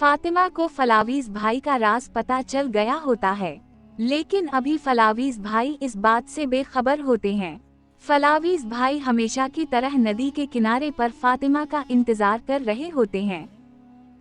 फातिमा को फलावीज भाई का राज पता चल गया होता है, लेकिन अभी फलावीज भाई इस बात से बेखबर होते हैं। फलावीज भाई हमेशा की तरह नदी के किनारे पर फातिमा का इंतजार कर रहे होते हैं।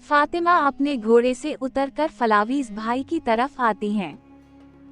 फातिमा अपने घोड़े से उतरकर फलावीज भाई की तरफ आती हैं।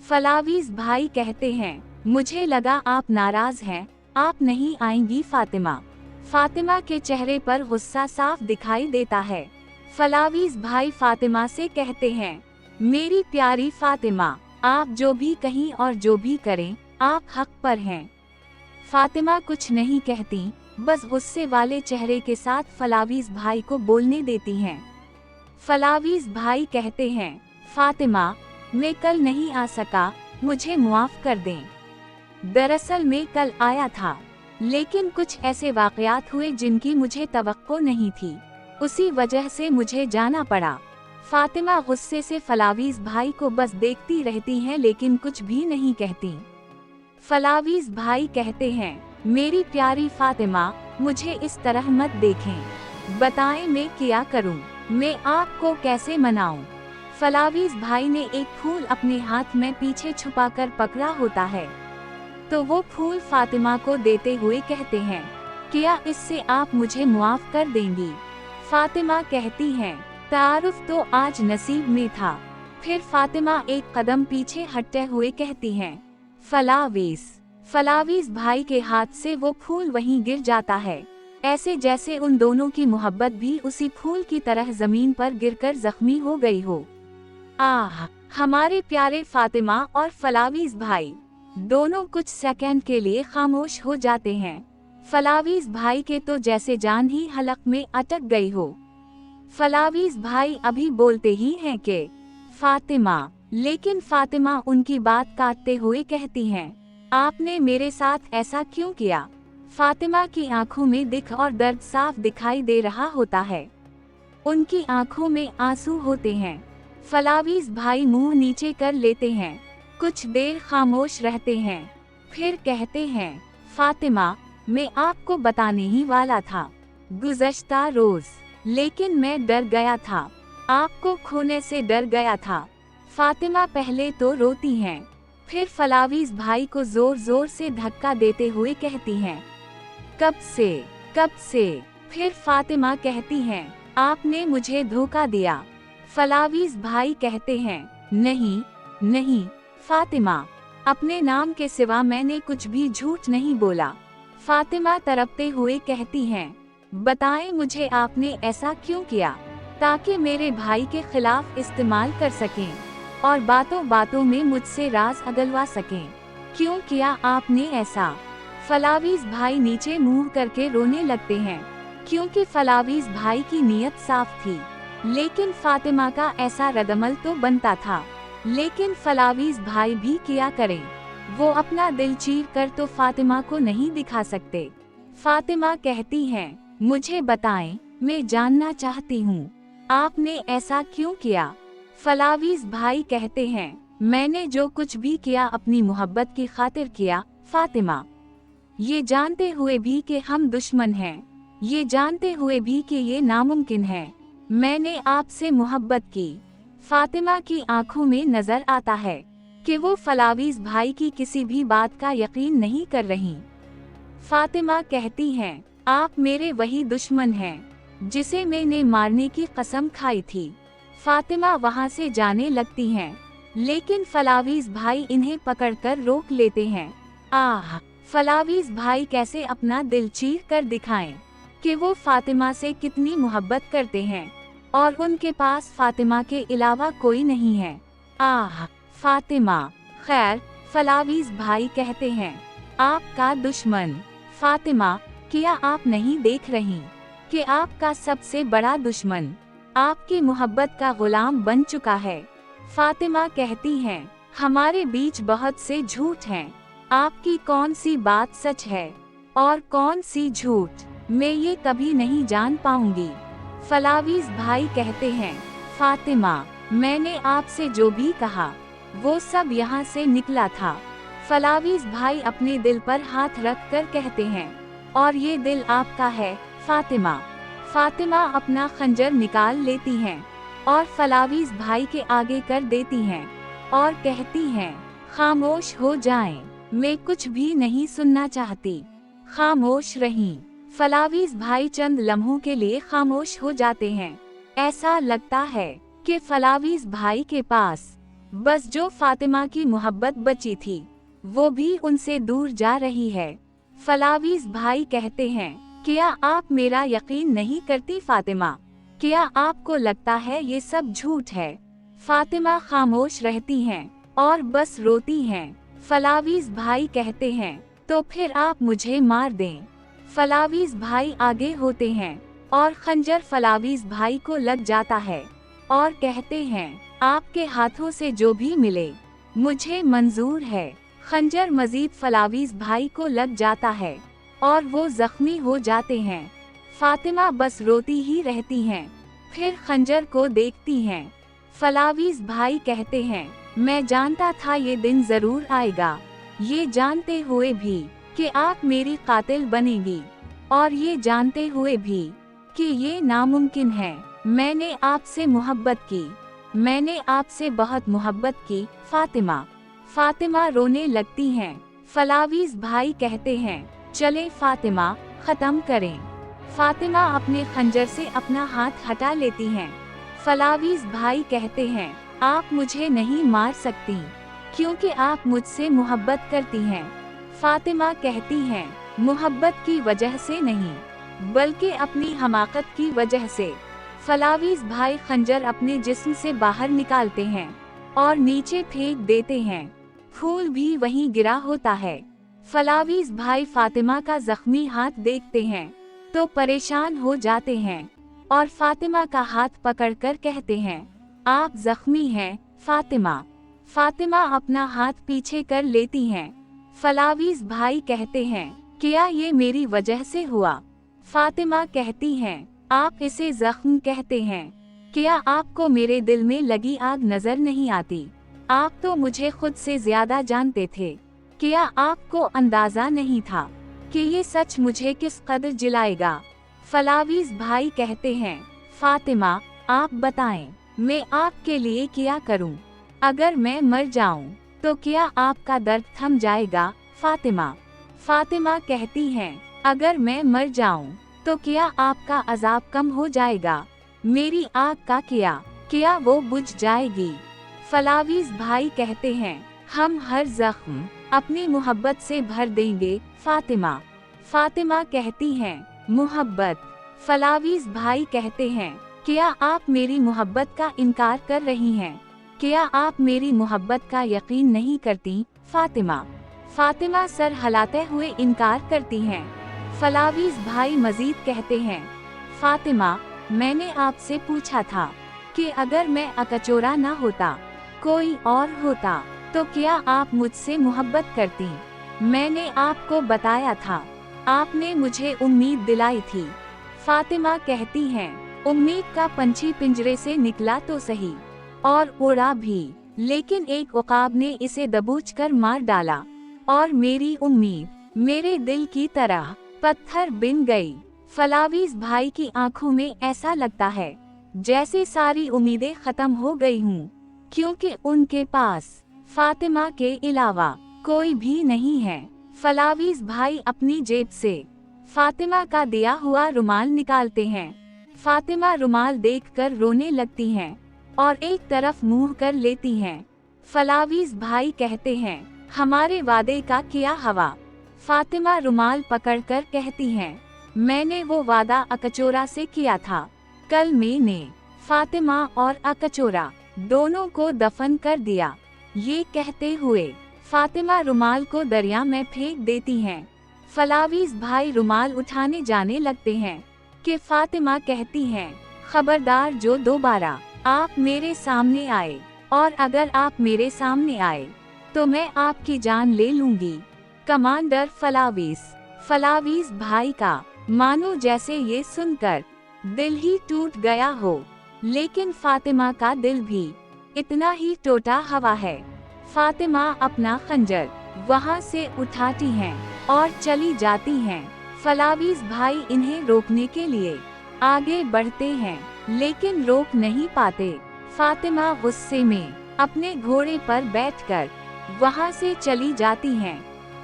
फलावीज भाई कहते हैं, मुझे लगा आप नाराज हैं, आप नहीं आएंगी फातिमा। फातिमा के चेहरे पर गुस्सा साफ दिखाई देता है। फलावीज भाई फातिमा से कहते हैं, मेरी प्यारी फातिमा, आप जो भी कहीं और जो भी करें, आप हक पर हैं। फातिमा कुछ नहीं कहती, बस गुस्से वाले चेहरे के साथ फलावीज भाई को बोलने देती हैं। फलावीज भाई कहते हैं, फातिमा, मैं कल नहीं आ सका, मुझे मुआफ कर दें। दरअसल मैं कल आया था, लेकिन कुछ ऐसे वाक़यात हुए जिनकी मुझे तवक्को नहीं थी, उसी वजह से मुझे जाना पड़ा। फातिमा गुस्से से फलावीज भाई को बस देखती रहती हैं, लेकिन कुछ भी नहीं कहती। फलावीज भाई कहते हैं, मेरी प्यारी फातिमा, मुझे इस तरह मत देखें, बताएं मैं क्या करूं, मैं आपको कैसे मनाऊं। फलावीज भाई ने एक फूल अपने हाथ में पीछे छुपाकर पकड़ा होता है, तो वो फूल फातिमा को देते हुए कहते हैं, क्या इससे आप मुझे मुआफ कर देंगी। फातिमा कहती हैं, तारुफ तो आज नसीब में था। फिर फातिमा एक कदम पीछे हटते हुए कहती हैं, फलावीज भाई के हाथ से वो फूल वहीं गिर जाता है, ऐसे जैसे उन दोनों की मोहब्बत भी उसी फूल की तरह जमीन पर गिरकर जख्मी हो गई हो। आह, हमारे प्यारे फातिमा और फलावीज भाई दोनों कुछ सेकंड के लिए खामोश हो जाते हैं। फलावीज भाई के तो जैसे जान ही हलक में अटक गई हो। फलावीज भाई अभी बोलते ही हैं कि फातिमा, लेकिन फातिमा उनकी बात काटते हुए कहती हैं, आपने मेरे साथ ऐसा क्यों किया। फातिमा की आंखों में दिख और दर्द साफ दिखाई दे रहा होता है, उनकी आंखों में आंसू होते हैं। फलावीज भाई मुंह नीचे कर लेते हैं, कुछ देर खामोश रहते हैं, फिर कहते हैं, फातिमा, मैं आपको बताने ही वाला था गुज़श्ता रोज, लेकिन मैं डर गया था, आपको खोने से डर गया था। फातिमा पहले तो रोती हैं, फिर फलावीज भाई को जोर जोर से धक्का देते हुए कहती हैं, कब से। फिर फातिमा कहती हैं, आपने मुझे धोखा दिया। फलावीज भाई कहते हैं, नहीं फातिमा, अपने नाम के सिवा मैंने कुछ भी झूठ नहीं बोला। फातिमा तड़पते हुए कहती हैं, बताएं मुझे आपने ऐसा क्यों किया, ताकि मेरे भाई के खिलाफ इस्तेमाल कर सकें और बातों बातों में मुझसे राज अगलवा सकें। क्यों किया आपने ऐसा। फलावीज भाई नीचे मुंह करके रोने लगते हैं, क्योंकि फलावीज भाई की नीयत साफ थी, लेकिन फातिमा का ऐसा रद्दअमल तो बनता था। लेकिन फलावीज भाई भी क्या करें, वो अपना दिल चीर कर तो फातिमा को नहीं दिखा सकते। फातिमा कहती हैं, मुझे बताएं, मैं जानना चाहती हूँ, आपने ऐसा क्यों किया। फलावीज भाई कहते हैं, मैंने जो कुछ भी किया अपनी मोहब्बत की खातिर किया फातिमा, ये जानते हुए भी कि हम दुश्मन हैं, ये जानते हुए भी कि ये नामुमकिन है, मैंने आपसे मोहब्बत की। फातिमा की आंखों में नजर आता है कि वो फलावीज भाई की किसी भी बात का यकीन नहीं कर रही। फातिमा कहती हैं, आप मेरे वही दुश्मन हैं जिसे मैंने मारने की कसम खाई थी। फातिमा वहां से जाने लगती हैं, लेकिन फलावीज भाई इन्हें पकड़कर रोक लेते हैं। आह, फलावीज भाई कैसे अपना दिल चीर कर दिखाएं कि वो फातिमा से कितनी मोहब्बत करते हैं और उनके पास फातिमा के अलावा कोई नहीं है। आह फातिमा, खैर, फलावीज भाई कहते हैं, आपका दुश्मन। फातिमा, क्या आप नहीं देख रही कि आपका सबसे बड़ा दुश्मन आपकी मोहब्बत का गुलाम बन चुका है। फातिमा कहती हैं, हमारे बीच बहुत से झूठ हैं, आपकी कौन सी बात सच है और कौन सी झूठ, मैं ये कभी नहीं जान पाऊंगी। फलावीज भाई कहते हैं, फातिमा, मैंने आपसे जो भी कहा वो सब यहाँ से निकला था। फलावीज भाई अपने दिल पर हाथ रख कर कहते हैं, और ये दिल आपका है फातिमा। फातिमा अपना खंजर निकाल लेती हैं, और फलावीज भाई के आगे कर देती हैं और कहती हैं, खामोश हो जाएं, मैं कुछ भी नहीं सुनना चाहती। खामोश रहीं। फलावीज भाई चंद लम्हों के लिए खामोश हो जाते हैं। ऐसा लगता है कि फलावीज भाई के पास बस जो फातिमा की मोहब्बत बची थी वो भी उनसे दूर जा रही है। फलावीज भाई कहते हैं, क्या आप मेरा यकीन नहीं करती फातिमा? क्या आपको लगता है ये सब झूठ है? फातिमा खामोश रहती हैं और बस रोती हैं। फलावीज भाई कहते हैं, तो फिर आप मुझे मार दें। फलावीज भाई आगे होते हैं और खंजर फलावीज भाई को लग जाता है और कहते हैं, आपके हाथों से जो भी मिले मुझे मंजूर है। खंजर मजीद फलावीज भाई को लग जाता है और वो जख्मी हो जाते हैं। फातिमा बस रोती ही रहती हैं, फिर खंजर को देखती हैं। फलावीज भाई कहते हैं, मैं जानता था ये दिन जरूर आएगा, ये जानते हुए भी कि आप मेरी कातिल बनेगी और ये जानते हुए भी कि ये नामुमकिन है। मैंने आपसे मोहब्बत की, मैंने आपसे बहुत मोहब्बत की फातिमा। फातिमा रोने लगती हैं। फलावीज भाई कहते हैं, चले फातिमा, खत्म करें। फातिमा अपने खंजर से अपना हाथ हटा लेती हैं। फलावीज भाई कहते हैं, आप मुझे नहीं मार सकती क्योंकि आप मुझसे मोहब्बत करती हैं। फातिमा कहती हैं, मोहब्बत की वजह से नहीं बल्कि अपनी हमाकत की वजह से। फलावीज भाई खंजर अपने जिस्म से बाहर निकालते हैं और नीचे फेंक देते हैं। फूल भी वहीं गिरा होता है। फलावीज भाई फातिमा का जख्मी हाथ देखते हैं तो परेशान हो जाते हैं और फातिमा का हाथ पकड़कर कहते हैं, आप जख्मी हैं फातिमा। फातिमा अपना हाथ पीछे कर लेती हैं। फलावीज भाई कहते हैं, क्या ये मेरी वजह से हुआ? फातिमा कहती हैं, आप इसे जख्म कहते हैं। क्या आपको मेरे दिल में लगी आग नजर नहीं आती? आप तो मुझे खुद से ज्यादा जानते थे। क्या आपको अंदाजा नहीं था कि ये सच मुझे किस कदर जिलाएगा? फलावीज भाई कहते हैं, फातिमा आप बताएं, मैं आपके लिए क्या करूं? अगर मैं मर जाऊं तो क्या आपका दर्द थम जाएगा? फातिमा। फातिमा कहती हैं, अगर मैं मर जाऊं तो क्या आपका अजाब कम हो जाएगा? मेरी आग का क्या वो बुझ जाएगी? फलावीज भाई कहते हैं, हम हर जख्म अपनी मोहब्बत से भर देंगे फातिमा। फातिमा कहती हैं, मोहब्बत। फलावीज भाई कहते हैं, क्या आप मेरी मोहब्बत का इनकार कर रही हैं? क्या आप मेरी मोहब्बत का यकीन नहीं करती? फातिमा। फातिमा सर हिलाते हुए इनकार करती हैं। फलावीज भाई मजीद कहते हैं, फातिमा मैंने आपसे पूछा था कि अगर मैं अकचोरा ना होता, कोई और होता, तो क्या आप मुझसे मोहब्बत करती? मैंने आपको बताया था, आपने मुझे उम्मीद दिलाई थी। फातिमा कहती हैं, उम्मीद का पंछी पिंजरे से निकला तो सही और उड़ा भी, लेकिन एक उकाब ने इसे दबोच कर मार डाला और मेरी उम्मीद मेरे दिल की तरह पत्थर बिन गई। फलावीज भाई की आंखों में ऐसा लगता है जैसे सारी उम्मीदें खत्म हो गई हूँ, क्योंकि उनके पास फातिमा के अलावा कोई भी नहीं है। फलावीज भाई अपनी जेब से फातिमा का दिया हुआ रुमाल निकालते हैं। फातिमा रुमाल देखकर रोने लगती हैं और एक तरफ मुंह कर लेती हैं। फलावीज भाई कहते हैं, हमारे वादे का क्या हवा? फातिमा रुमाल पकड़कर कहती हैं, मैंने वो वादा अकचोरा से किया था। कल मैंने फातिमा और अकचोरा दोनों को दफन कर दिया। ये कहते हुए फातिमा रुमाल को दरिया में फेंक देती हैं। फलावीज भाई रुमाल उठाने जाने लगते हैं कि फातिमा कहती हैं, खबरदार जो दोबारा आप मेरे सामने आए, और अगर आप मेरे सामने आए तो मैं आपकी जान ले लूंगी। कमांडर फलावीज। फलावीज भाई का मानो जैसे ये सुनकर दिल ही टूट गया हो, लेकिन फातिमा का दिल भी इतना ही टूटा हुआ है। फातिमा अपना खंजर वहाँ से उठाती हैं और चली जाती हैं। फलावीज भाई इन्हें रोकने के लिए आगे बढ़ते हैं, लेकिन रोक नहीं पाते। फातिमा गुस्से में अपने घोड़े पर बैठकर वहां से चली जाती हैं।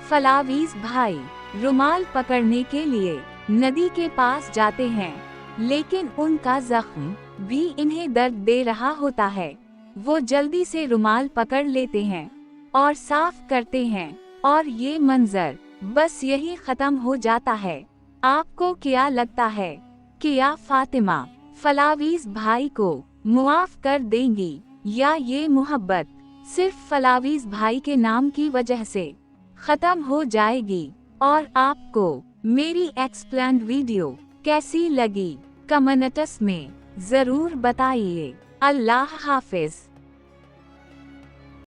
फलावीज भाई रुमाल पकड़ने के लिए नदी के पास जाते हैं, लेकिन उनका जख्म भी इन्हें दर्द दे रहा होता है। वो जल्दी से रुमाल पकड़ लेते हैं और साफ करते हैं, और ये मंजर बस यही खत्म हो जाता है। आपको क्या लगता है, क्या फातिमा फलावीज भाई को मुआफ कर देंगी, या ये मोहब्बत सिर्फ फलावीज भाई के नाम की वजह से खत्म हो जाएगी? और आपको मेरी एक्सप्लेन्ड वीडियो कैसी लगी, कमेंट्स में जरूर बताइए। अल्लाह हाफिज।